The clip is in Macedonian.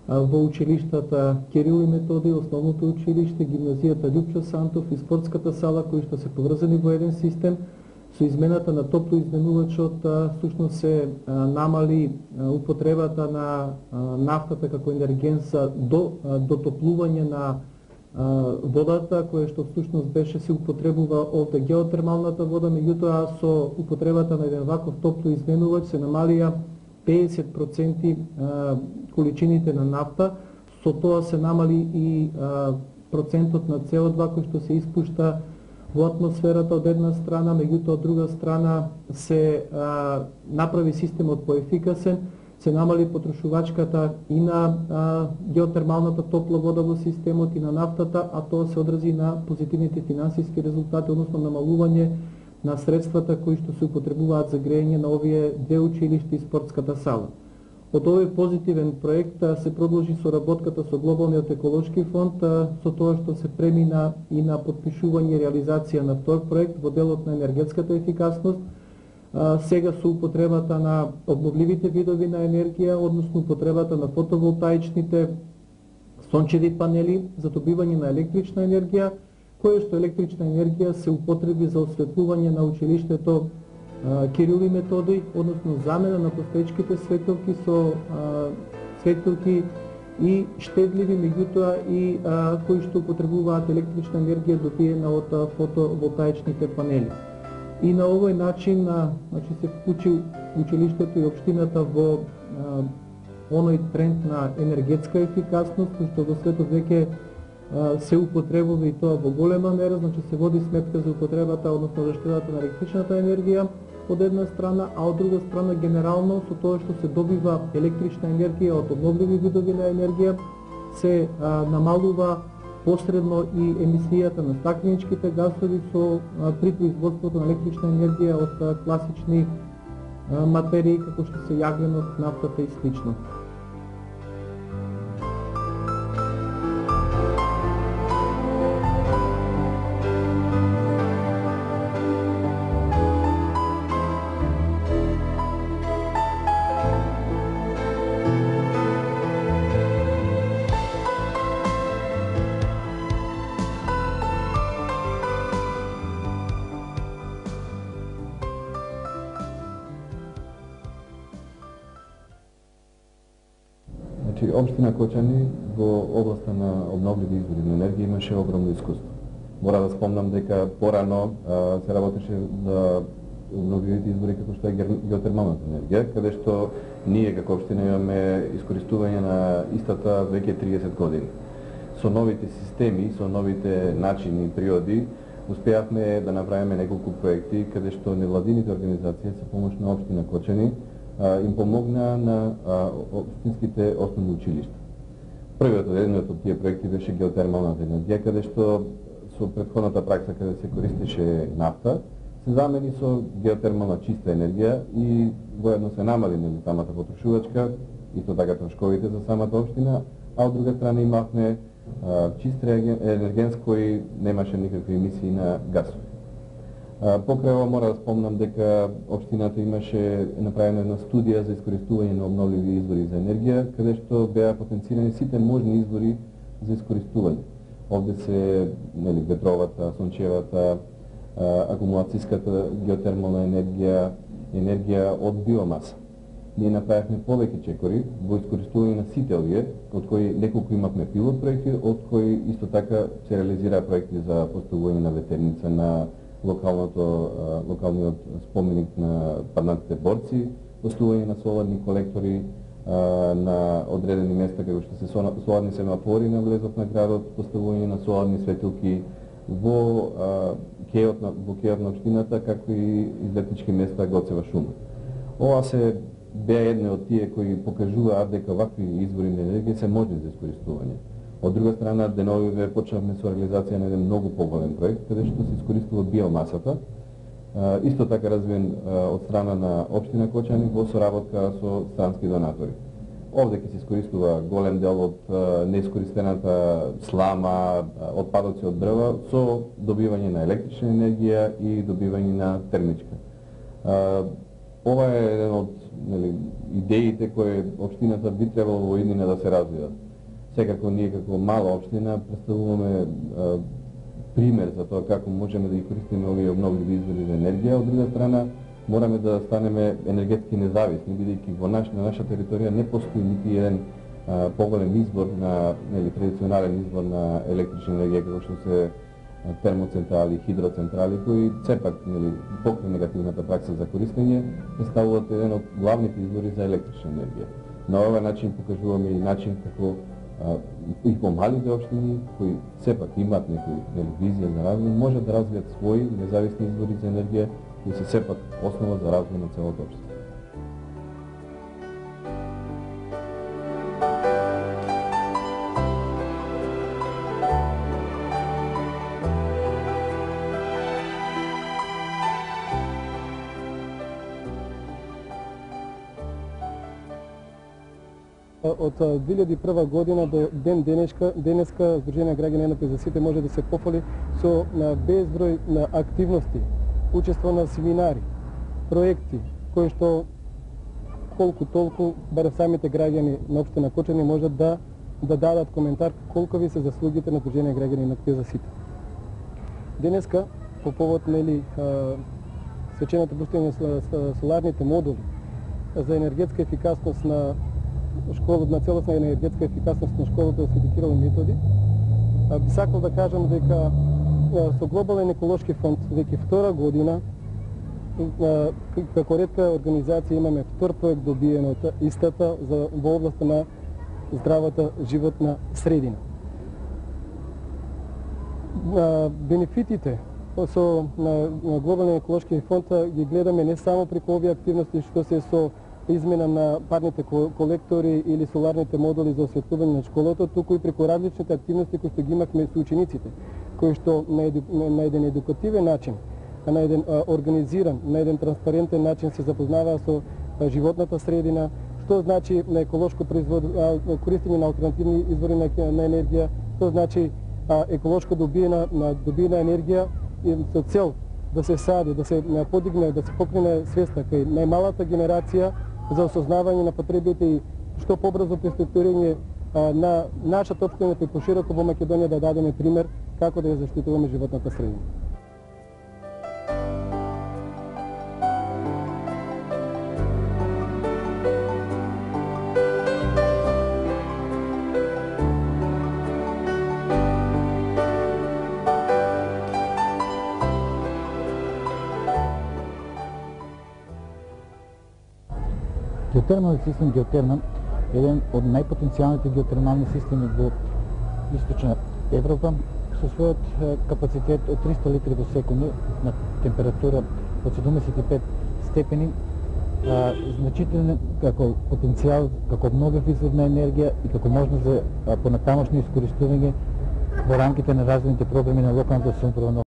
во училиштата Кирил и Методий, основното училиште, гимназијата Љупчо Сантов и спортската сала, кои што се поврзани во еден систем. Со измената на топлоизменувачот всушност се намали употребата на нафтата како енерген за дотоплување на водата, која што всушност беше се употребува овде геотермалната вода, меѓутоа со употребата на еден ваков топлоизменувач се намалија 50% количините на нафта, со тоа се намали и процентот на CO2 кој што се испушта во атмосферата од една страна, меѓутоа од друга страна се направи системот поефикасен, се намали потрошувачката и на геотермалната топла вода во системот и на нафтата, а тоа се одрази на позитивните финансиски резултати, односно намалување на средствата кои што се употребуваат за грејење на овие две училишта и спортската сала. Од овој позитивен проект се продолжи соработката со Глобалниот еколошки фонд, со тоа што се премина и на потпишување и реализација на втор проект во делот на енергетската ефикасност, сега со употребата на обновливите видови на енергија, односно употребата на фотоволтаичните сончеви панели за добивање на електрична енергија, која што електрична енергија се употреби за осветлување на училиштето Кирил и Методий, односно замена на постоечките светилки со светилки и штедливи, меѓутоа и кои што употребуваат електрична енергија добиена од фотоволтаичните панели. И на овој начин се вклучи училиштето и општината во оној тренд на енергетска ефикасност, кој што во светот веќе се употребува и тоа во голема мера, се води сметка за употребата, односно заштедата на електричната енергија од една страна, а од друга страна генерално со тоа што се добива електрична енергија од обновливи видови на енергија, се намалува посредно и емисијата на стакленичките гасови при производството на електрична енергија од класични материи како што се јагленот, нафтата и слично. Општина Кочани во областа на обновливи извори на енергија имаше огромно искуство. Мора да спомнам дека порано се работеше за обновливите извори како што е геотермалната енергија, каде што ние како општина имаме искористување на истата веќе 30 години. Со новите системи, со новите начини и природи, успеавме да направиме неколку проекти каде што невладините организации со помош на општина Кочани им помогна на општинските основни училишта. Првиот од тие проекти беше геотермалната енергија, каде што со претходната пракса каде се користеше нафта, се замени со геотермална чиста енергија и воедно се намали самата потрошувачка, исто така трошковите за самата општина, а од друга страна имавме чист енерген кој немаше никакви емисии на гасови. Покрај ова мора да спомнам дека општината имаше направена една студија за искористување на обновливи извори за енергија, каде што беа потенцирани сите можни извори за искористување. Овде се ветровата, сончевата, акумулацијската геотермална енергија, енергија од биомаса. Ние направивме повеќе чекори во искористување на сите овие, од кои неколку имавме пилот проекти, од кои исто така се реализираа проекти за поставување на ветерница на локалниот споменик на паднатите борци, поставување на соларни колектори на одредени места како што се соларни семафори на влезот на градот, поставување на соларни светилки во кејот на општината, како и излетнички места Гоцева шума. Ова се беа едни од тие кои покажуваат дека вакви извори на енергија се можни за искористување. Од друга страна, деновиве почнавме со реализација на еден многу поголем проект, каде што се искористува биомасата, исто така развиен од страна на општина Кочани во соработка со странски донатори. Овде ќе се искористува голем дел од неискористената слама, отпадоци од дрва со добивање на електрична енергија и добивање на термичка. Ова е еден од идеите кои општината би требало во иднина да се развијат. Секако ние како мала општина представуваме пример за тоа како можеме да ги користиме овие обновливи извори за енергија. Од друга страна, мораме да станеме енергетски независни, бидејќи на наша територија не постои нити еден поголем извор на традиционален извор на електрична енергија како што се термоцентрали, хидроцентрали, кои сепак покрај негативната пракса за користење представуваат еден од главните извори за електрична енергија. На овој начин покажуваме и начин како и помалите општини кои сепак имаат некој визија за развој можат да развијат своји независни извори за енергија кои се сепак основа за развој на целото општество. Од 2001 година до ден денеска Сдружение граѓани НП за сите може да се пофали со безброј на активности, учество на семинари, проекти, кои што колку толку барем самите граѓани на општина Кочани можат да дадат коментар колкови се заслугите на Сдружение граѓани НП за сите. Денеска по повод свеченото пуштење на соларните модули за енергетска ефикасност на целосна енергетска ефикасност на школата Свети Кирил и Методи. Би сакал да кажам дека со Глобален еколошки фонд веќе втора година како ретка организација имаме втор проект добиен од истата во областа на здравата животна средина. Бенефитите со Глобален еколошки фонд ги гледаме не само преку овие активности што се со измена на парните колектори или соларните модули за осветлување на школото, туку и преку различните активности кои што ги имавме со учениците, кои што на еден едукативен начин, на еден организиран, на еден транспарентен начин се запознаваа со животната средина, што значи на еколошко користење на алтернативни извори на енергија, што значи еколошко добиена енергија со цел да се сади, да се подигне, да се покрене свеста кај најмалата генерација за осознавање на потребите и што побрзо преструктурирање на нашата општина и пошироко во Македонија да дадеме пример како да ја заштитуваме животната средина. Геотермалниот систем Геотерман е еден од најпотенцијалните геотермални системи во Источна Европа со својот капацитет од 300 литри во секунда на температура од 75 степени, значителен како потенцијал, како обновлив извор на енергија и како можност за понатамошно искористување во рамките на развојните програми на локалната самоуправа.